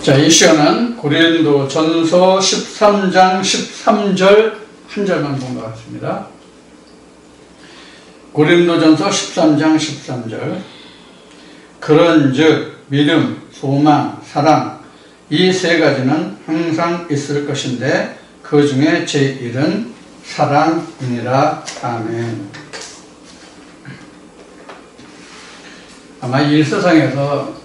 자, 이 시간은 고린도 전서 13장 13절 한 절만 본 것 같습니다. 고린도 전서 13장 13절. 그런즉 믿음, 소망, 사랑 이 세 가지는 항상 있을 것인데 그 중에 제1은 사랑이니라. 아멘. 아마 이 세상에서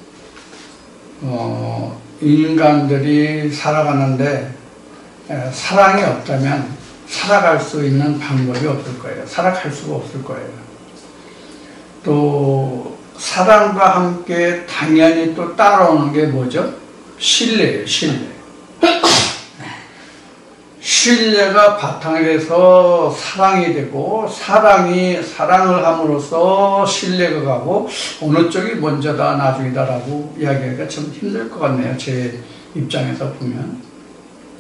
인간들이 살아가는데 사랑이 없다면 살아갈 수 있는 방법이 없을 거예요. 살아갈 수가 없을 거예요. 또 사랑과 함께 당연히 또 따라오는 게 뭐죠? 신뢰예요. 신뢰. 신뢰가 바탕이 돼서 사랑이 되고, 사랑을 함으로써 신뢰가 가고, 어느 쪽이 먼저다 나중이다라고 이야기하기가 참 힘들 것 같네요. 제 입장에서 보면.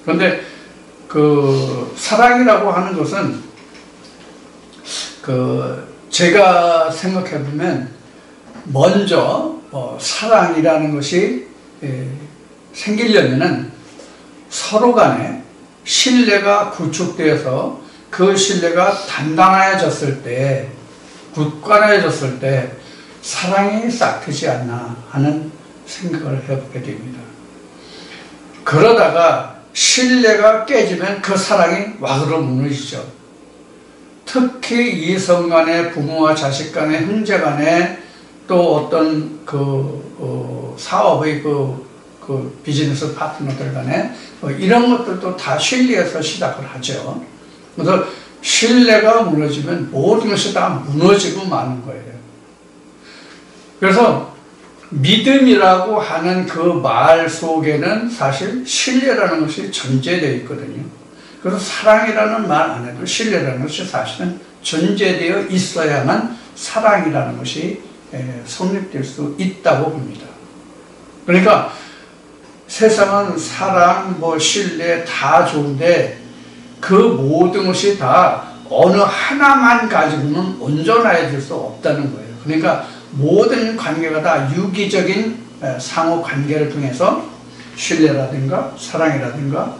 그런데 그 사랑이라고 하는 것은 제가 생각해 보면 먼저 사랑이라는 것이 생기려면은 서로 간에 신뢰가 구축되어서 그 신뢰가 단단해졌을 때, 굳건해졌을 때 사랑이 싹트지 않나 하는 생각을 해보게 됩니다. 그러다가 신뢰가 깨지면 그 사랑이 와그러 무너지죠. 특히 이성 간에, 부모와 자식 간에, 형제 간에, 또 어떤 사업의 비즈니스 파트너들 간에 이런 것들도 다 신뢰에서 시작을 하죠. 그래서 신뢰가 무너지면 모든 것이 다 무너지고 마는 거예요. 그래서 믿음이라고 하는 그 말 속에는 사실 신뢰라는 것이 전제되어 있거든요. 그래서 사랑이라는 말 안에도 신뢰라는 것이 사실은 전제되어 있어야만 사랑이라는 것이 성립될 수 있다고 봅니다. 그러니까 세상은 사랑, 신뢰 다 좋은데 그 모든 것이 다 어느 하나만 가지고는 온전해질 수 없다는 거예요. 그러니까 모든 관계가 다 유기적인 상호 관계를 통해서 신뢰라든가 사랑이라든가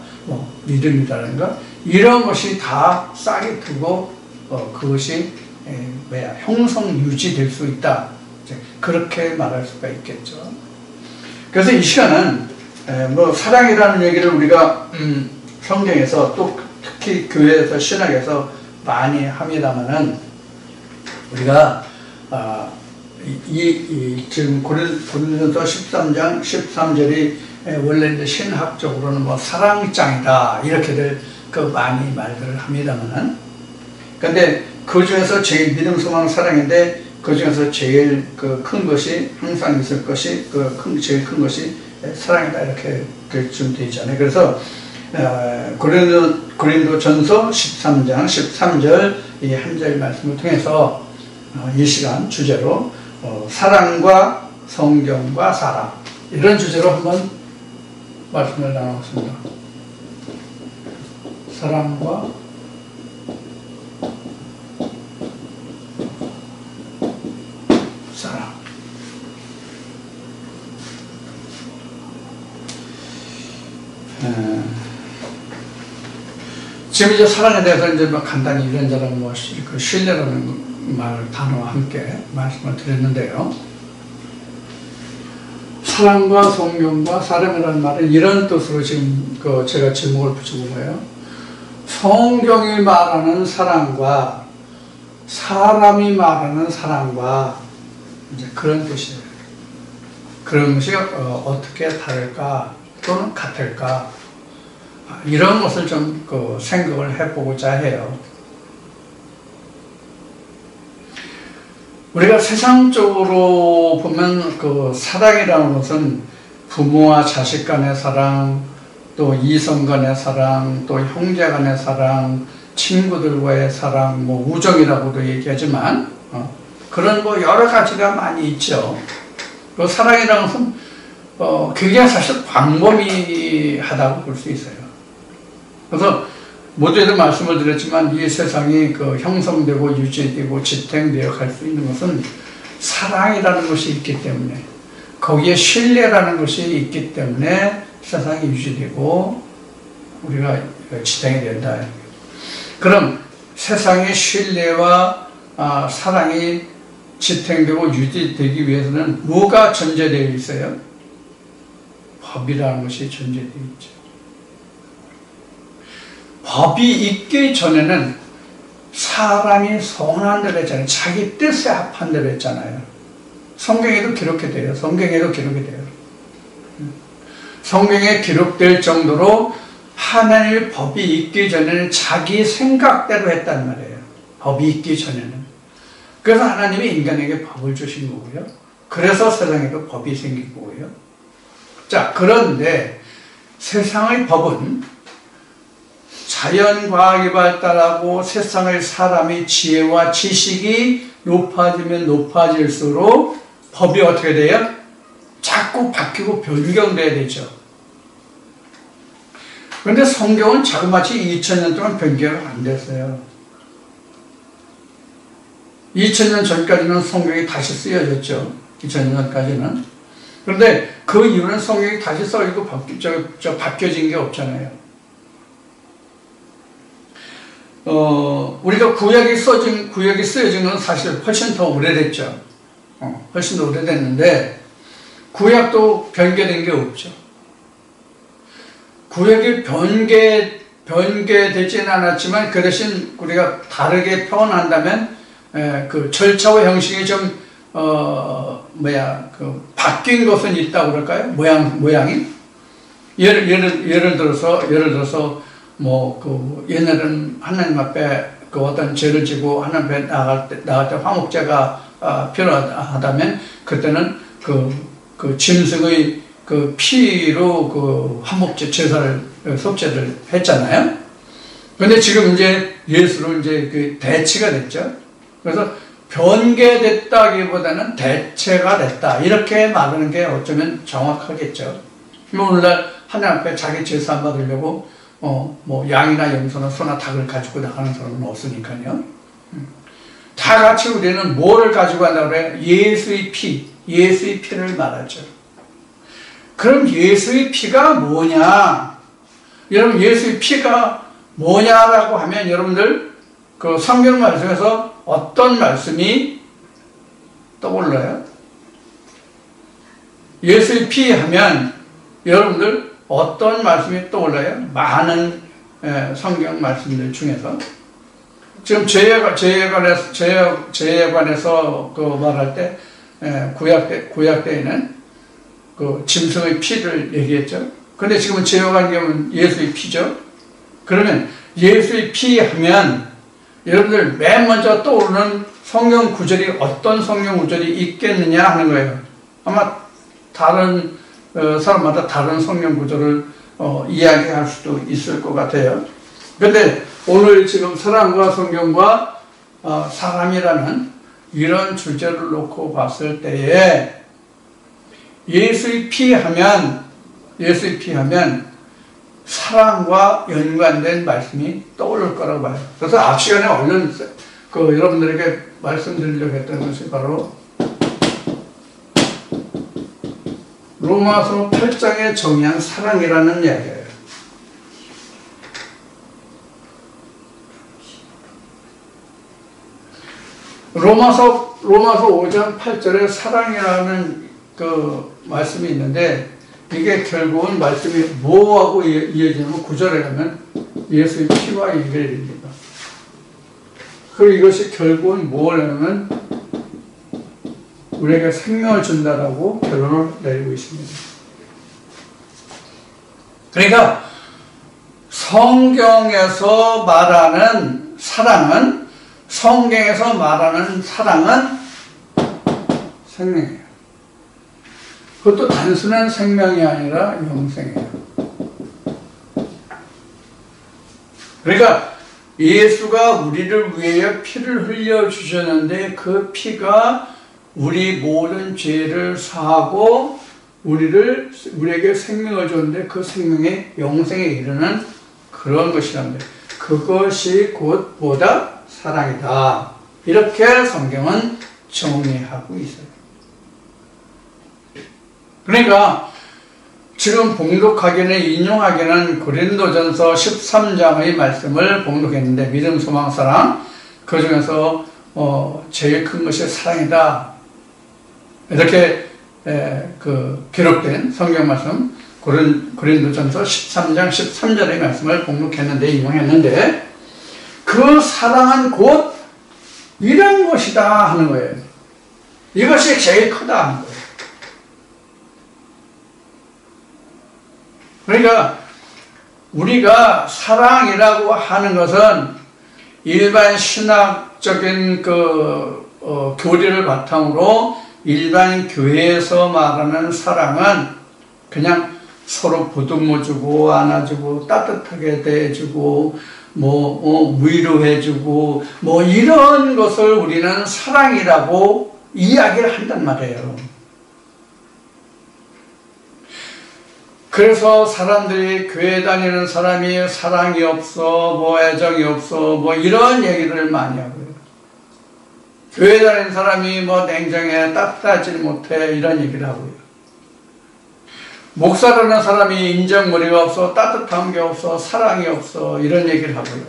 믿음이라든가 이런 것이 다 싹이 트고 그것이 형성 유지될 수 있다. 그렇게 말할 수가 있겠죠. 그래서 이 시간은 사랑이라는 얘기를 우리가 성경에서 또 특히 교회에서 신학에서 많이 합니다만은 우리가 지금 고린도서 13장 13절이 원래 이제 신학적으로는 사랑장이다 이렇게들 많이 말들을 합니다만은, 근데 그 중에서 제일 믿음, 소망, 사랑인데 그 중에서 제일 큰 것이 항상 있을 것이 제일 큰 것이 사랑이다 이렇게 좀 되어 있잖아요. 그래서 고린도 전서 13장 13절 이 한 절 말씀을 통해서 이 시간 주제로 사랑과 성경과 사랑 이런 주제로 한번 말씀을 나누겠습니다. 사랑과 사랑. 지금 이제 사랑에 대해서 이제 간단히 이런저런 신뢰라는 단어와 함께 말씀을 드렸는데요. 사랑과 성경과 사랑이라는 말은 이런 뜻으로 지금 제가 제목을 붙여본 거예요. 성경이 말하는 사랑과 사람이 말하는 사랑과 이제 그런 뜻이에요. 그런 것이 어떻게 다를까 또는 같을까 이런 것을 좀 생각을 해보고자 해요. 우리가 세상적으로 보면 사랑이라는 것은 부모와 자식 간의 사랑, 또 이성 간의 사랑, 또 형제 간의 사랑, 친구들과의 사랑, 우정이라고도 얘기하지만 그런 여러 가지가 많이 있죠. 그 사랑이라는 것은 그게 사실 광범위하다고 볼 수 있어요. 그래서 모두에도 말씀을 드렸지만 이 세상이 형성되고 유지되고 지탱되어 갈 수 있는 것은 사랑이라는 것이 있기 때문에, 거기에 신뢰라는 것이 있기 때문에 세상이 유지되고 우리가 지탱이 된다. 그럼 세상의 신뢰와 사랑이 지탱되고 유지되기 위해서는 뭐가 전제되어 있어요? 법이라는 것이 전제되어 있죠. 법이 있기 전에는 사람이 선한 대로 했잖아요. 자기 뜻에 합한 대로 했잖아요. 성경에도 기록이 돼요. 성경에도 기록이 돼요. 성경에 기록될 정도로 하나님의 법이 있기 전에는 자기 생각대로 했단 말이에요. 법이 있기 전에는. 그래서 하나님이 인간에게 법을 주신 거고요. 그래서 세상에도 법이 생긴 거고요. 자, 그런데 세상의 법은 자연과학이 발달하고 세상의 사람의 지혜와 지식이 높아지면 높아질수록 법이 어떻게 돼요? 자꾸 바뀌고 변경돼야 되죠. 그런데 성경은 자그마치 2000년 동안 변경 안 됐어요. 2000년 전까지는 성경이 다시 쓰여졌죠. 2000년 전까지는. 그런데 그 이후는 성경이 다시 써지고 바뀌어진 게 없잖아요. 우리가 구약이 쓰여진 건 사실 훨씬 더 오래됐죠. 훨씬 더 오래됐는데, 구약도 변개된 게 없죠. 구약이 변개되지는 않았지만, 그 대신 우리가 다르게 표현한다면, 그 절차와 형식이 좀, 바뀐 것은 있다고 그럴까요? 모양이? 예를 들어서, 옛날에는 하나님 앞에 그 어떤 죄를 지고 하나님 앞에 나갈 때 화목제가 필요하다면, 그때는 그 짐승의 그 피로 그 화목제 제사를, 속죄를 했잖아요. 근데 지금 이제 예수로 이제 그 대치가 됐죠. 그래서 변개됐다기보다는 대체가 됐다. 이렇게 말하는 게 어쩌면 정확하겠죠. 오늘날 하나님 앞에 자기 제사 안 받으려고 양이나 염소나 소나 닭을 가지고 나가는 사람은 없으니까요. 다 같이 우리는 뭐를 가지고 간다고 그래요? 예수의 피를 말하죠. 그럼 예수의 피가 뭐냐? 여러분, 예수의 피가 뭐냐라고 하면 여러분들 그 성경 말씀에서 어떤 말씀이 떠올라요? 예수의 피 하면 여러분들 어떤 말씀이 떠올라요? 많은 성경 말씀들 중에서 지금 죄에 관해서 그 말할 때 구약 때에는 그 짐승의 피를 얘기했죠. 그런데 지금은 죄에 관계면 예수의 피죠. 그러면 예수의 피 하면 여러분들 맨 먼저 떠오르는 성경 구절이 어떤 성경 구절이 있겠느냐 하는 거예요. 아마 다른 사람마다 다른 성경 구절을 이야기할 수도 있을 것 같아요. 그런데 오늘 지금 사랑과 성경과 사람이라는 이런 주제를 놓고 봤을 때에 예수의 피 하면 사랑과 연관된 말씀이 떠오를 거라고 봐요. 그래서 앞 시간에 얼른 여러분들에게 말씀드리려고 했던 것이 바로 로마서 8장에 정의한 사랑이라는 이야기예요. 로마서 5장 8절에 사랑이라는 그 말씀이 있는데 이게 결국은 말씀이 뭐하고 이어지냐면 9절에 가면 예수의 피와 연결됩니다. 그리고 이것이 결국은 뭘 하냐면 우리에게 생명을 준다라고 결론을 내리고 있습니다. 그러니까 성경에서 말하는 사랑은 생명이에요. 그것도 단순한 생명이 아니라 영생이에요. 그러니까 예수가 우리를 위해 피를 흘려주셨는데 그 피가 우리 모든 죄를 사하고 우리에게 생명을 줬는데 그 생명의 영생에 이르는 그런 것이랍니다. 그것이 곧 뭐다? 사랑이다. 이렇게 성경은 정리하고 있어요. 그러니까 지금 봉독하기는 인용하기는 고린도전서 13장의 말씀을 봉독했는데 믿음, 소망, 사랑 그 중에서 제일 큰 것이 사랑이다. 이렇게 기록된 성경 말씀 고린도전서 13장 13절의 말씀을 봉독했는데 인용했는데 그 사랑은 곧 이런 것이다 하는 거예요. 이것이 제일 크다 하는 거예요. 그러니까 우리가 사랑이라고 하는 것은 일반 신학적인 교리를 바탕으로 일반 교회에서 말하는 사랑은 그냥 서로 보듬어주고 안아주고 따뜻하게 대해주고 위로해주고 이런 것을 우리는 사랑이라고 이야기를 한단 말이에요. 그래서 사람들이 교회 다니는 사람이 사랑이 없어, 애정이 없어, 이런 얘기를 많이 하고요. 교회 다니는 사람이 냉정해, 따뜻하지 못해, 이런 얘기를 하고요. 목사라는 사람이 인정머리가 없어, 따뜻한 게 없어, 사랑이 없어, 이런 얘기를 하고요.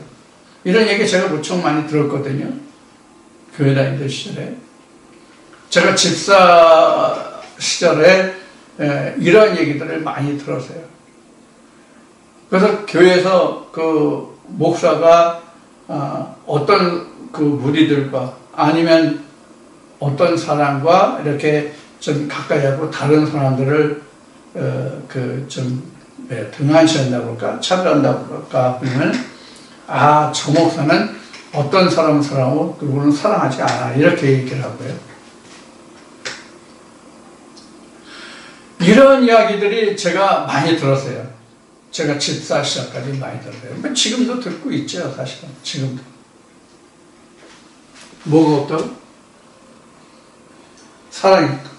이런 얘기 제가 무척 많이 들었거든요. 교회 다니던 시절에. 제가 집사 시절에 이런 얘기들을 많이 들었어요. 그래서 교회에서 그 목사가 어떤 그 무리들과 아니면 어떤 사람과 이렇게 좀 가까이 하고 다른 사람들을 등한시한다고 그럴까? 차별한다고 그럴까? 그러면 저 목사는 어떤 사람은 사랑하고 누구는 사랑하지 않아. 이렇게 얘기를 하고요. 이런 이야기들이 제가 많이 들었어요. 제가 집사 시절까지 많이 들었어요. 지금도 듣고 있죠, 사실은. 지금도. 뭐가 없다고? 사랑이 없다고.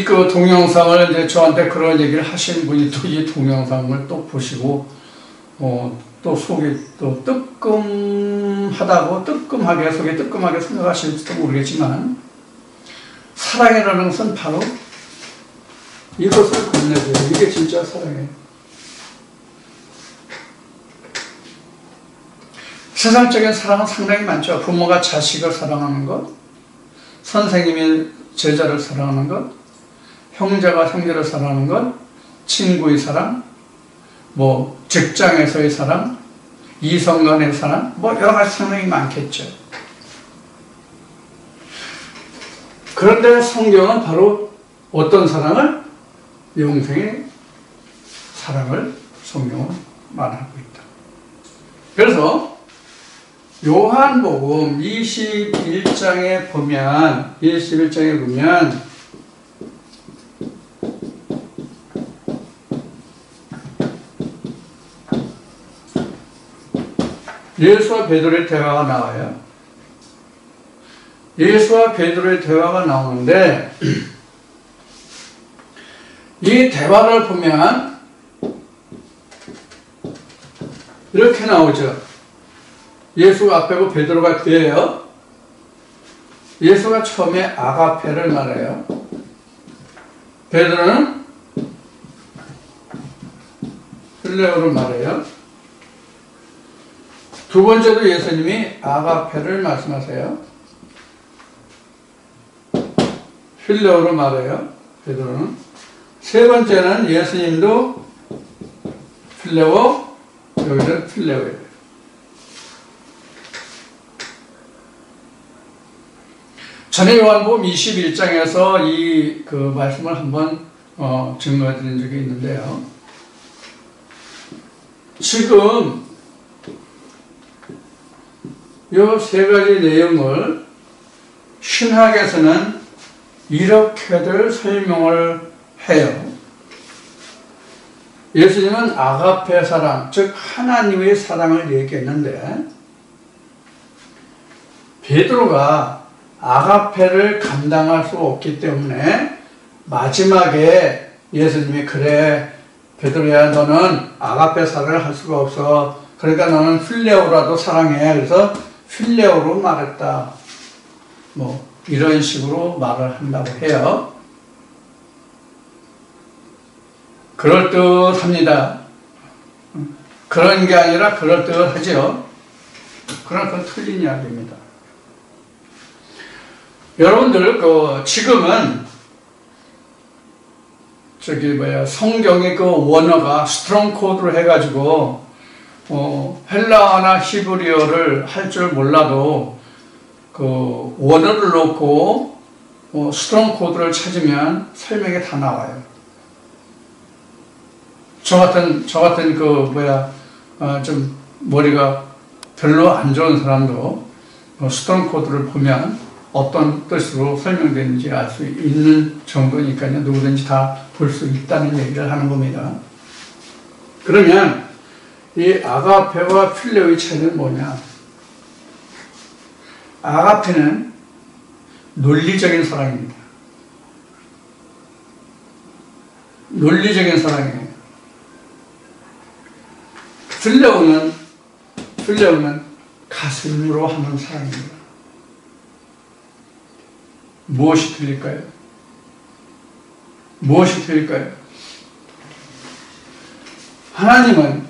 그 동영상을 이제 저한테 그런 얘기를 하신 분이 또 이 동영상을 또 보시고, 또 속이 또 뜨끔하게 속이 뜨끔하게 생각하실지도 모르겠지만 사랑이라는 것은 바로 이것을 건네줘요. 이게 진짜 사랑이에요. 세상적인 사랑은 상당히 많죠. 부모가 자식을 사랑하는 것, 선생님이 제자를 사랑하는 것, 형제가 형제를 사랑하는 것, 친구의 사랑, 직장에서의 사랑, 이성 간의 사랑, 여러 가지 상당히 많겠죠. 그런데 성경은 바로 어떤 사랑을? 영생의 사랑을 성경은 말하고 있다. 그래서 요한복음 21장에 보면 예수와 베드로의 대화가 나와요. 예수와 베드로의 대화가 나오는데 이 대화를 보면 이렇게 나오죠. 예수가 앞에고 베드로가 뒤에요. 예수가 처음에 아가페를 말해요. 베드로는 필레오를 말해요. 두 번째도 예수님이 아가페를 말씀하세요. 필레오를 말해요. 베드로는. 세 번째는 예수님도 필레오, 여기는 필레오예요. 전에 요한복음 21장에서 그 말씀을 한번 증거해 드린 적이 있는데요. 지금 이 세 가지 내용을 신학에서는 이렇게들 설명을 해요. 예수님은 아가페 사랑, 즉 하나님의 사랑을 얘기했는데 베드로가 아가페를 감당할 수 없기 때문에 마지막에 예수님이 그래 베드로야 너는 아가페 사랑을 할 수가 없어 그러니까 너는 필레오라도 사랑해. 그래서 필레오로 말했다. 뭐 이런 식으로 말을 한다고 해요. 그럴듯합니다. 그런 게 아니라 그럴듯하죠. 그러나 그건 틀린 이야기입니다. 여러분들 지금은 성경의 그 원어가 스트롱 코드로 해가지고 헬라어나 히브리어를 할 줄 몰라도 그 원어를 놓고 스트롱 코드를 찾으면 설명이 다 나와요. 저 같은 좀 머리가 별로 안 좋은 사람도 스트롱 코드를 보면 어떤 뜻으로 설명되는지 알 수 있는 정도니까요. 누구든지 다 볼 수 있다는 얘기를 하는 겁니다. 그러면 이 아가페와 필레오의 차이는 뭐냐? 아가페는 논리적인 사랑입니다. 논리적인 사랑이에요. 필레오는 가슴으로 하는 사랑입니다. 무엇이 틀릴까요? 무엇이 틀릴까요? 하나님은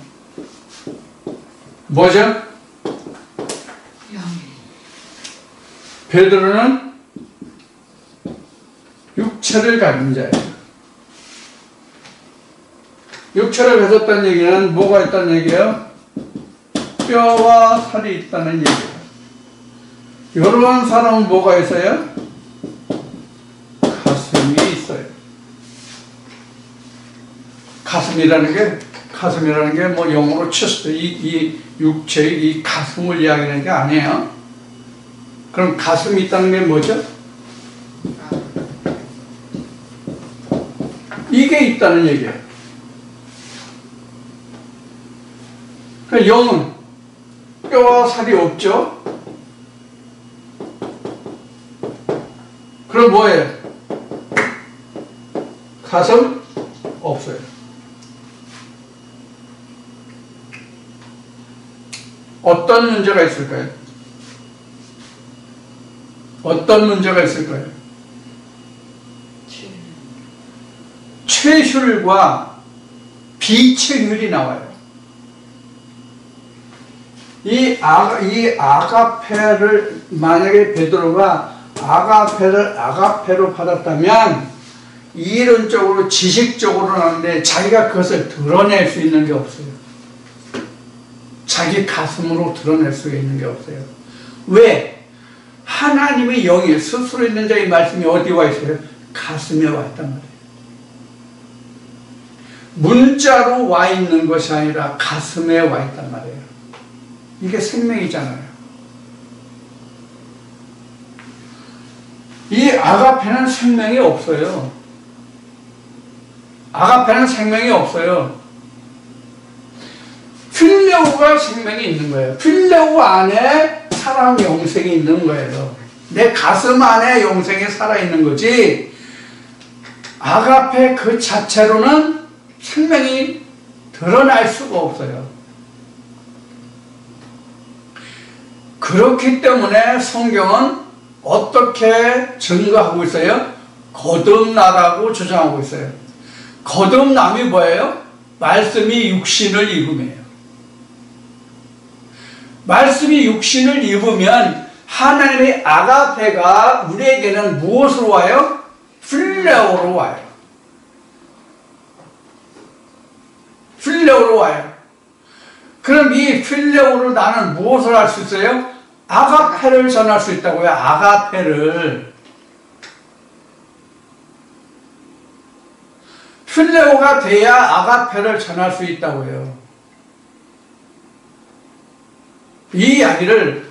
뭐죠? 베드로는 육체를 가진 자예요. 육체를 가졌다는 얘기는 뭐가 있다는 얘기예요? 뼈와 살이 있다는 얘기예요. 이러한 사람은 뭐가 있어요? 가슴이 있어요. 가슴이라는 게 뭐 영어로 chest, 이 육체의 이 가슴을 이야기하는 게 아니에요. 그럼 가슴이 있다는 게 뭐죠? 이게 있다는 얘기예요. 그 영은 뼈와 살이 없죠? 그럼 뭐예요? 가슴? 없어요. 어떤 문제가 있을까요? 어떤 문제가 있을까요? 최휼과 비최휼이 나와요. 이 아가페를 만약에 베드로가 아가페를 아가페로 받았다면 이론적으로 지식적으로는 하는데 자기가 그것을 드러낼 수 있는 게 없어요. 자기 가슴으로 드러낼 수 있는 게 없어요. 왜? 하나님의 영이 스스로 있는 자의 말씀이 어디 와 있어요? 가슴에 와 있단 말이에요. 문자로 와 있는 것이 아니라 가슴에 와 있단 말이에요. 이게 생명이잖아요. 이 아가페는 생명이 없어요. 아가페는 생명이 없어요. 필레오가 생명이 있는 거예요. 필레오 안에 사람 영생이 있는 거예요. 내 가슴 안에 영생이 살아있는 거지 아가페 그 자체로는 생명이 드러날 수가 없어요. 그렇기 때문에 성경은 어떻게 증거하고 있어요? 거듭나라고 주장하고 있어요. 거듭남이 뭐예요? 말씀이 육신을 입음이에요. 말씀이 육신을 입으면 하나님의 아가페가 우리에게는 무엇으로 와요? 필레오로 와요. 필레오로 와요. 그럼 이 필레오로 나는 무엇을 할 수 있어요? 아가페를 전할 수 있다고요. 아가페를. 필레오가 돼야 아가페를 전할 수 있다고요. 이 이야기를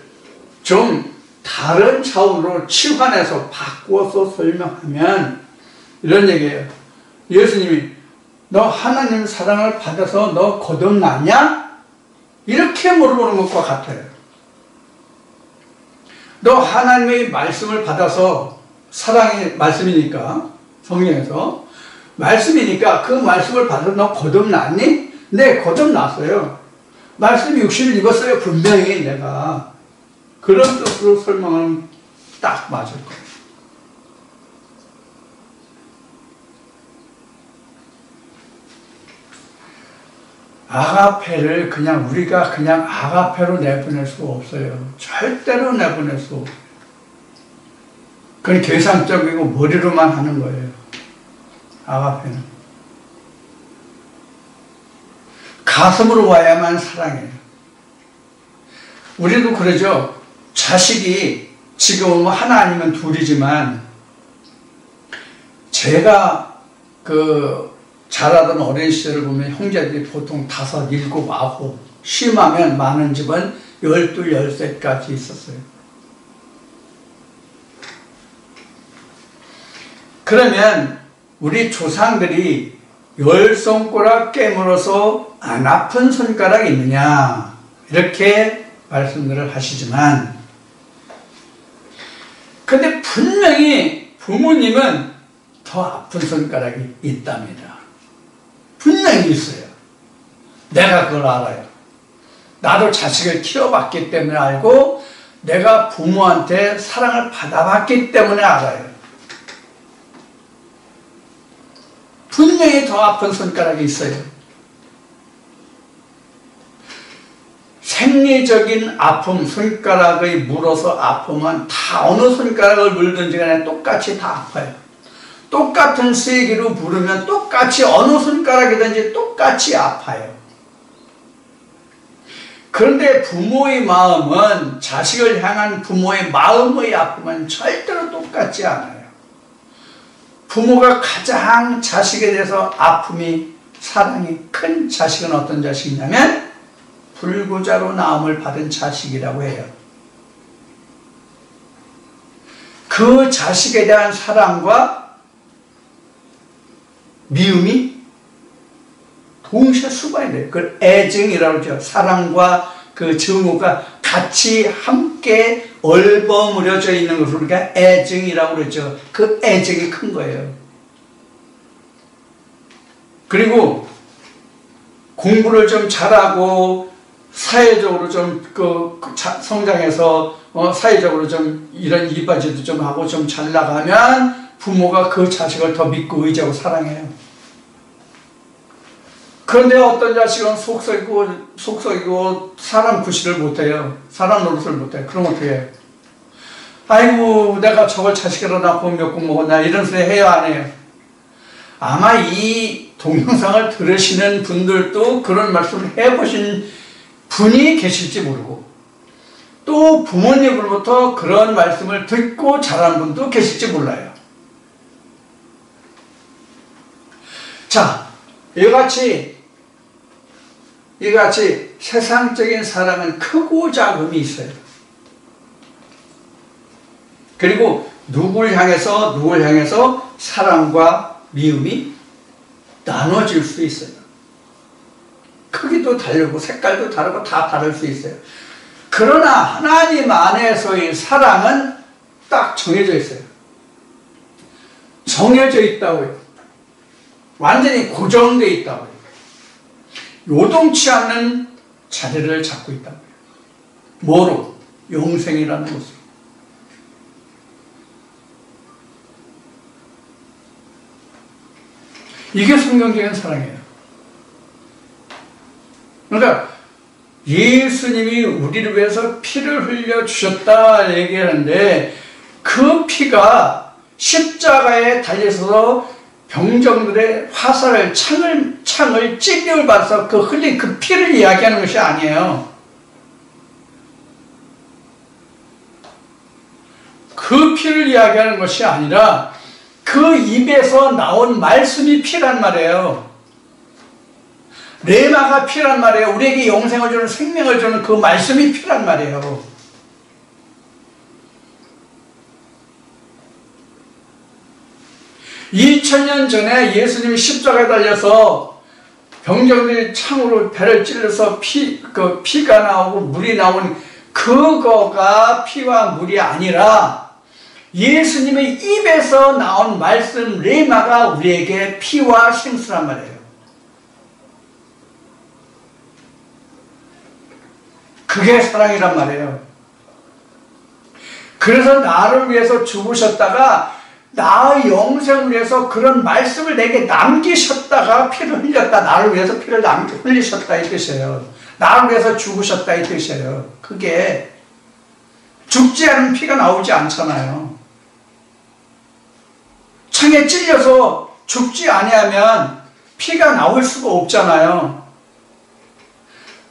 좀 다른 차원으로 치환해서 바꿔서 설명하면 이런 얘기예요. 예수님이 너 하나님 사랑을 받아서 너 거듭났냐? 이렇게 물어보는 것과 같아요. 너 하나님의 말씀을 받아서 사랑의 말씀이니까 성경에서 말씀이니까 그 말씀을 받아서 너 거듭났니? 네, 거듭났어요. 말씀 60일 읽었어요. 분명히 내가. 그런 뜻으로 설명하면 딱 맞을 거예요. 아가페를 그냥 우리가 그냥 아가페로 내보낼 수가 없어요. 절대로 내보낼 수 없어요. 그건 계산적이고 머리로만 하는 거예요. 아가페는. 가슴으로 와야만 사랑해요. 우리도 그러죠. 자식이 지금 하나 아니면 둘이지만 제가 자라던 어린 시절을 보면 형제들이 보통 5, 7, 9, 심하면 많은 집은 12, 13까지 있었어요. 그러면 우리 조상들이 10손가락 깨물어서 안 아픈 손가락이 있느냐 이렇게 말씀들을 하시지만 근데 분명히 부모님은 더 아픈 손가락이 있답니다. 분명히 있어요. 내가 그걸 알아요. 나도 자식을 키워봤기 때문에 알고 내가 부모한테 사랑을 받아봤기 때문에 알아요. 분명히 더 아픈 손가락이 있어요. 생리적인 아픔, 손가락의 물어서 아픔은 다 어느 손가락을 물든지 간에 똑같이 다 아파요. 똑같은 세기로 물으면 똑같이 어느 손가락이든지 똑같이 아파요. 그런데 부모의 마음은 자식을 향한 부모의 마음의 아픔은 절대로 똑같지 않아요. 부모가 가장 자식에 대해서 아픔이 사랑이 큰 자식은 어떤 자식이냐면 불구자로 낳음을 받은 자식이라고 해요. 그 자식에 대한 사랑과 미움이 동시에 수반이 돼요. 그걸 애증이라고 그러죠. 사랑과 그 증오가 같이 함께 얼버무려져 있는 것을 우리가 애증이라고 그러죠. 그 애증이 큰 거예요. 그리고 공부를 좀 잘하고 사회적으로 좀 성장해서 사회적으로 좀 이런 이바지도 좀 하고 좀 잘 나가면 부모가 그 자식을 더 믿고 의지하고 사랑해요. 그런데 어떤 자식은 속썩이고 사람 구실을 못해요. 사람 노릇을 못해요. 그럼 어떻게 해요? 아이고 내가 저걸 자식으로 낳고 몇 국 먹었나 이런 소리 해요 안 해요? 아마 이 동영상을 들으시는 분들도 그런 말씀을 해보신 분이 계실지 모르고 또 부모님으로부터 그런 말씀을 듣고 자란 분도 계실지 몰라요. 자, 이같이 세상적인 사랑은 크고 작음이 있어요. 그리고 누굴 향해서 사랑과 미움이 나눠질 수 있어요. 크기도 다르고 색깔도 다르고 다 다를 수 있어요. 그러나 하나님 안에서의 사랑은 딱 정해져 있어요. 정해져 있다고요. 완전히 고정되어 있다고요. 요동치 않는 자리를 잡고 있다고요. 뭐로? 영생이라는 것으로. 이게 성경적인 사랑이에요. 그러니까 예수님이 우리를 위해서 피를 흘려주셨다 얘기하는데 그 피가 십자가에 달려서 병정들의 화살을 창을 찔림을 받아서 그 흘린 그 피를 이야기하는 것이 아니에요. 그 피를 이야기하는 것이 아니라 그 입에서 나온 말씀이 피란 말이에요. 레마가 피란 말이에요. 우리에게 영생을 주는 생명을 주는 그 말씀이 피란 말이에요. 2000년 전에 예수님이 십자가에 달려서 병정들이 창으로 배를 찔러서 피가 나오고 물이 나온 그거가 피와 물이 아니라 예수님의 입에서 나온 말씀 레마가 우리에게 피와 생수란 말이에요. 그게 사랑이란 말이에요. 그래서 나를 위해서 죽으셨다가 나의 영생을 위해서 그런 말씀을 내게 남기셨다가 피를 흘렸다. 나를 위해서 피를 흘리셨다 이 뜻이에요. 나를 위해서 죽으셨다 이 뜻이에요. 그게 죽지 않은 피가 나오지 않잖아요. 창에 찔려서 죽지 아니하면 피가 나올 수가 없잖아요.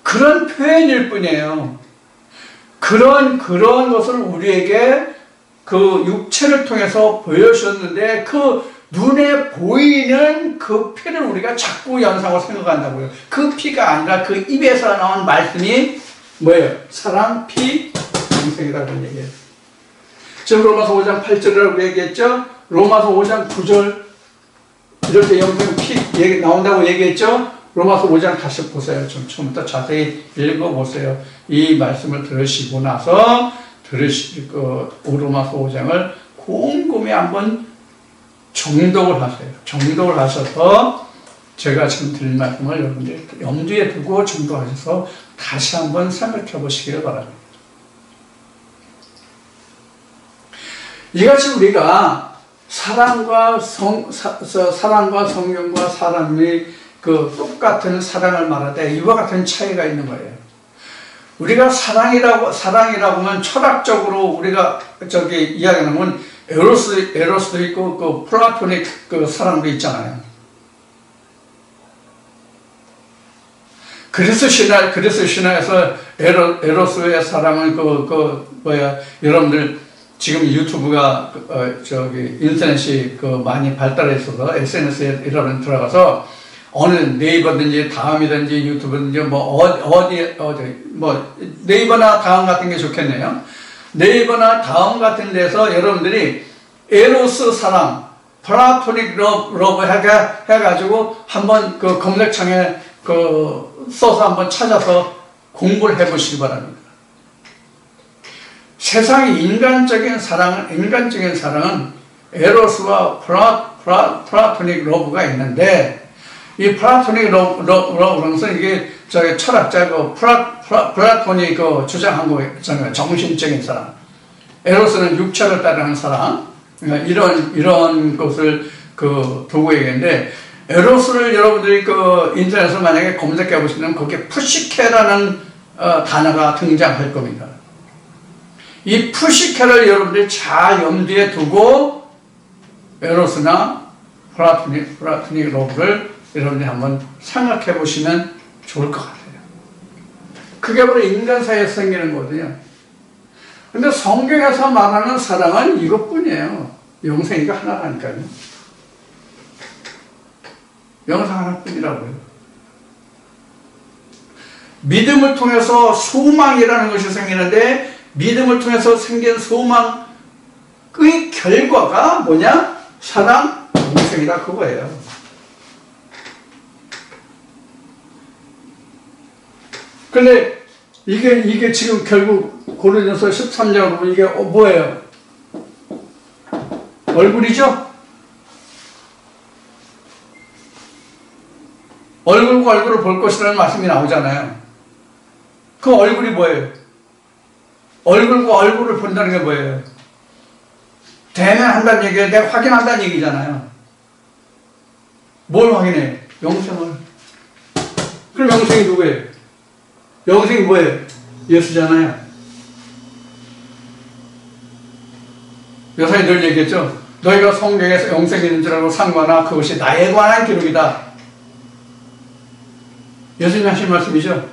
그런 표현일 뿐이에요. 그런 것을 우리에게 그 육체를 통해서 보여주셨는데 그 눈에 보이는 그 피를 우리가 자꾸 연상으로 생각한다고요. 그 피가 아니라 그 입에서 나온 말씀이 뭐예요? 사랑, 피, 영생이라고 얘기해요. 지금 로마서 5장 8절이라고 얘기했죠? 로마서 5장 9절 이렇게 영생 피 얘기 나온다고 얘기했죠? 로마서 5장 다시 보세요. 좀 처음부터 자세히 읽어보세요. 이 말씀을 들으시고 나서 로마서 5장을 곰곰이 한번 정독을 하세요. 정독을 하셔서 제가 지금 드린 말씀을 여러분들 염두에 두고 정독하셔서 다시 한번 생각해 보시길 바랍니다. 이같이 우리가 사랑과 성령과 사람이 그 똑같은 사랑을 말하되 이와 같은 차이가 있는 거예요. 우리가 사랑이라고 하면 철학적으로 우리가 이야기하는 건 에로스도 있고 그 플라토닉 그 사랑도 있잖아요. 그리스 신화에서 에로스의 사랑은 여러분들 지금 유튜브가 인터넷이 많이 발달해 있어서 SNS에 여러분 들어가서 어느 네이버든지 다음이든지 유튜브든지 네이버나 다음 같은 게 좋겠네요. 네이버나 다음 같은 데서 여러분들이 에로스 사랑, 플라토닉 러브 해가지고 한번 그 검색창에 써서 한번 찾아서 공부를 해보시기 바랍니다. 세상의 인간적인 사랑은 에로스와 플라토닉 러브가 있는데 이 플라토닉 러브는 이게 철학자 플라톤이 주장한 거 있잖아요. 정신적인 사랑. 에로스는 육체를 따르는 사랑. 이런 것을 두고 얘기했는데 에로스를 여러분들이 인터넷에서 만약에 검색해 보시면 거기에 푸시케라는 단어가 등장할 겁니다. 이 푸시케를 여러분들이 잘 염두에 두고 에로스나 플라토닉 러브를 여러분들이 한번 생각해 보시면 좋을 것 같아요. 그게 바로 인간 사이에서 생기는 거거든요. 근데 성경에서 말하는 사랑은 이것뿐이에요. 영생이가 하나라니까요. 영생 하나뿐이라고요. 믿음을 통해서 소망이라는 것이 생기는데 믿음을 통해서 생긴 소망의 결과가 뭐냐? 사랑, 영생이다 그거예요. 근데 이게 지금 결국 고린도서 13장으로 이게 뭐예요? 얼굴이죠? 얼굴과 얼굴을 볼 것이라는 말씀이 나오잖아요. 그 얼굴이 뭐예요? 얼굴과 얼굴을 본다는 게 뭐예요? 대면한다는 얘기예요. 내가 확인한다는 얘기잖아요. 뭘 확인해? 영생을. 그럼 영생이 누구예요? 영생이 뭐예요? 예수잖아요. 요새 늘 얘기했죠. 너희가 성경에서 영생이 있는 줄 알고 상관하 그것이 나에 관한 기록이다. 예수님이 하신 말씀이죠.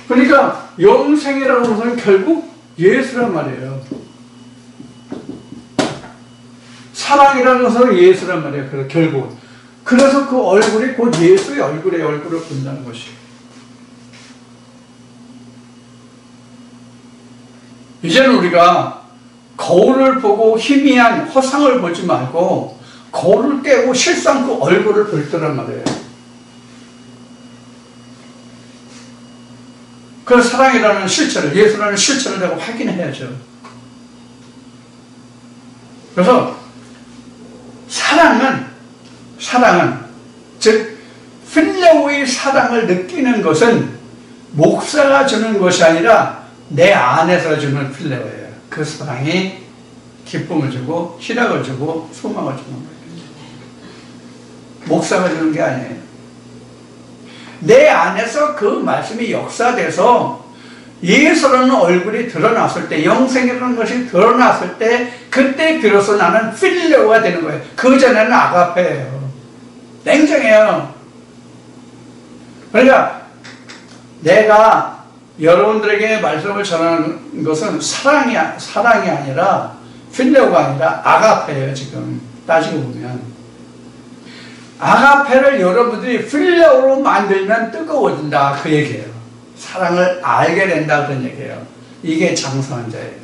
그러니까 영생이라고 하는 것은 결국 예수란 말이에요. 사랑이라는 것은 예수란 말이에요. 그래서 결국. 그래서 그 얼굴이 곧 예수의 얼굴을 본다는 것이에요. 이제는 우리가 거울을 보고 희미한 허상을 보지 말고 거울을 깨고 실상 그 얼굴을 볼 거란 말이에요. 그 사랑이라는 실체를, 예수라는 실체를 내가 확인해야죠. 그래서 사랑은 즉 필레오의 사랑을 느끼는 것은 목사가 주는 것이 아니라 내 안에서 주는 필레오예요. 그 사랑이 기쁨을 주고 희락을 주고 소망을 주는 거예요. 목사가 주는 게 아니에요. 내 안에서 그 말씀이 역사돼서 예수라는 얼굴이 드러났을 때, 영생이라는 것이 드러났을 때, 그때 비로소 나는 필레오가 되는 거예요. 그 전에는 아가페예요. 냉정해요. 그러니까 내가 여러분들에게 말씀을 전하는 것은 사랑이 아니라 필레오가 아니라 아가페예요. 지금 따지고 보면 아가페를 여러분들이 필레오로 만들면 뜨거워진다 그 얘기예요. 사랑을 알게 된다 그런 얘기예요. 이게 장성한 자예요.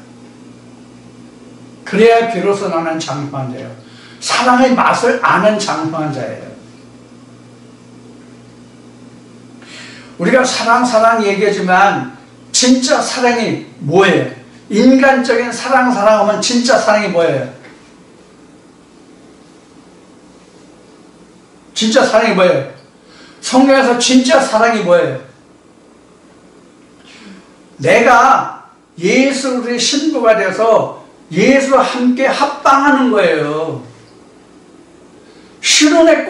그래야 비로소 나는 장성한 자예요. 사랑의 맛을 아는 장성한 자예요. 우리가 사랑 얘기하지만 진짜 사랑이 뭐예요? 인간적인 사랑하면 진짜 사랑이 뭐예요? 진짜 사랑이 뭐예요? 성경에서 진짜 사랑이 뭐예요? 내가 예수의 신부가 돼서 예수와 함께 합방하는 거예요. 신혼의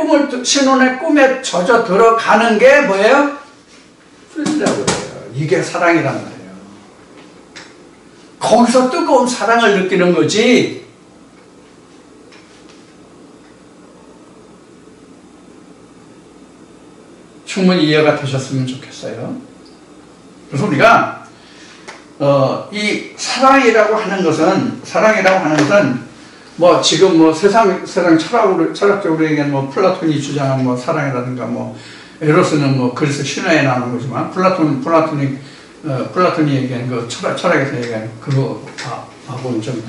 꿈에 젖어 들어가는 게 뭐예요? 필레오예요. 이게 사랑이란 말이에요. 거기서 뜨거운 사랑을 느끼는 거지. 충분히 이해가 되셨으면 좋겠어요. 그래서 우리가 이 사랑이라고 하는 것은 뭐 지금 뭐 세상 철학적으로 얘기하는 뭐 플라톤이 주장한 뭐 사랑이라든가 뭐 에로스는 뭐 그리스 신화에 나오는 거지만 플라톤이 얘기한 그 철학에서 얘기한 그거하고는 좀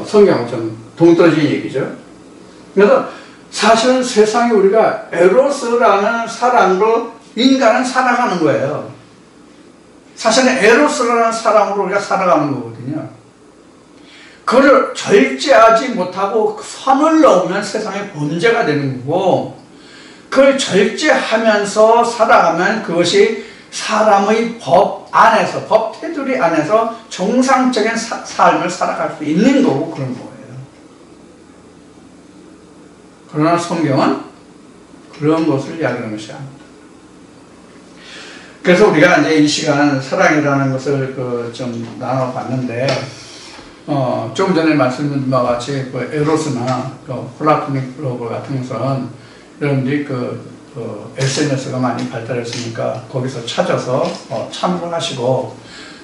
성경하고 좀 동떨어진 얘기죠. 그래서 사실은 세상에 우리가 에로스라는 사랑으로 인간은 살아가는 거예요. 사실은 에로스라는 사랑으로 우리가 살아가는 거거든요. 그걸 절제하지 못하고 선을 넘으면 세상에 범죄가 되는 거고, 그걸 절제하면서 살아가면 그것이 사람의 법 안에서, 법 테두리 안에서 정상적인 삶을 살아갈 수 있는 거고 그런 거예요. 그러나 성경은 그런 것을 이야기하는 것이 아닙니다. 그래서 우리가 이제 이 시간 사랑이라는 것을 좀 나눠봤는데, 조금 전에 말씀드린 바와 같이 에로스나 플라토닉 러브 같은 것은 여러분들이 SNS가 많이 발달했으니까 거기서 찾아서 참고하시고,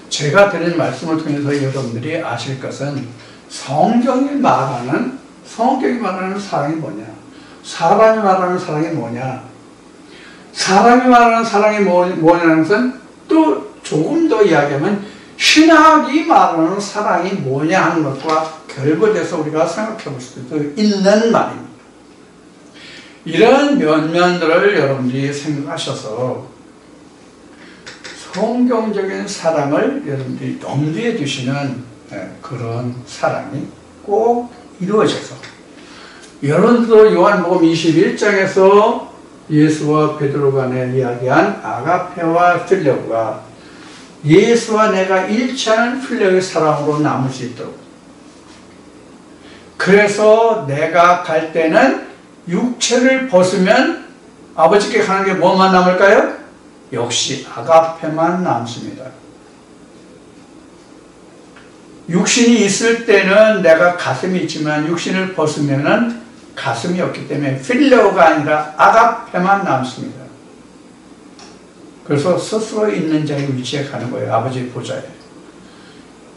제가 드린 말씀을 통해서 여러분들이 아실 것은 성경이 말하는 사랑이 뭐냐, 사람이 말하는 사랑이 뭐냐, 사람이 말하는 사랑이 뭐냐는 것은 또 조금 더 이야기하면 신학이 말하는 사랑이 뭐냐 하는 것과 결부돼서 우리가 생각해 볼 수도 있는 말입니다. 이런 면면들을 여러분들이 생각하셔서 성경적인 사랑을 여러분들이 염두에 두시는 그런 사랑이 꼭 이루어져서, 여러분도 요한복음 21장에서 예수와 베드로 간에 이야기한 아가페와 필레오가 예수와 내가 일치하는 필레오의 사랑으로 남을 수 있도록, 그래서 내가 갈 때는 육체를 벗으면 아버지께 가는 게 뭐만 남을까요? 역시 아가페만 남습니다. 육신이 있을 때는 내가 가슴이 있지만 육신을 벗으면은 가슴이 없기 때문에 필레오가 아니라 아가페만 남습니다. 그래서 스스로 있는 자의 위치에 가는 거예요. 아버지의 보좌에.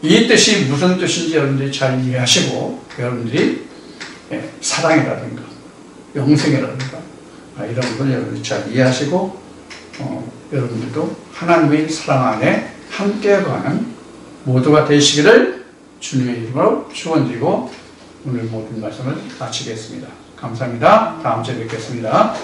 이 뜻이 무슨 뜻인지 여러분들이 잘 이해하시고, 여러분들이 사랑이라든가 영생이라든가 이런 걸 여러분들이 잘 이해하시고, 여러분들도 하나님의 사랑 안에 함께 가는 모두가 되시기를 주님의 이름으로 축원드리고 오늘 모든 말씀을 마치겠습니다. 감사합니다. 다음 주에 뵙겠습니다.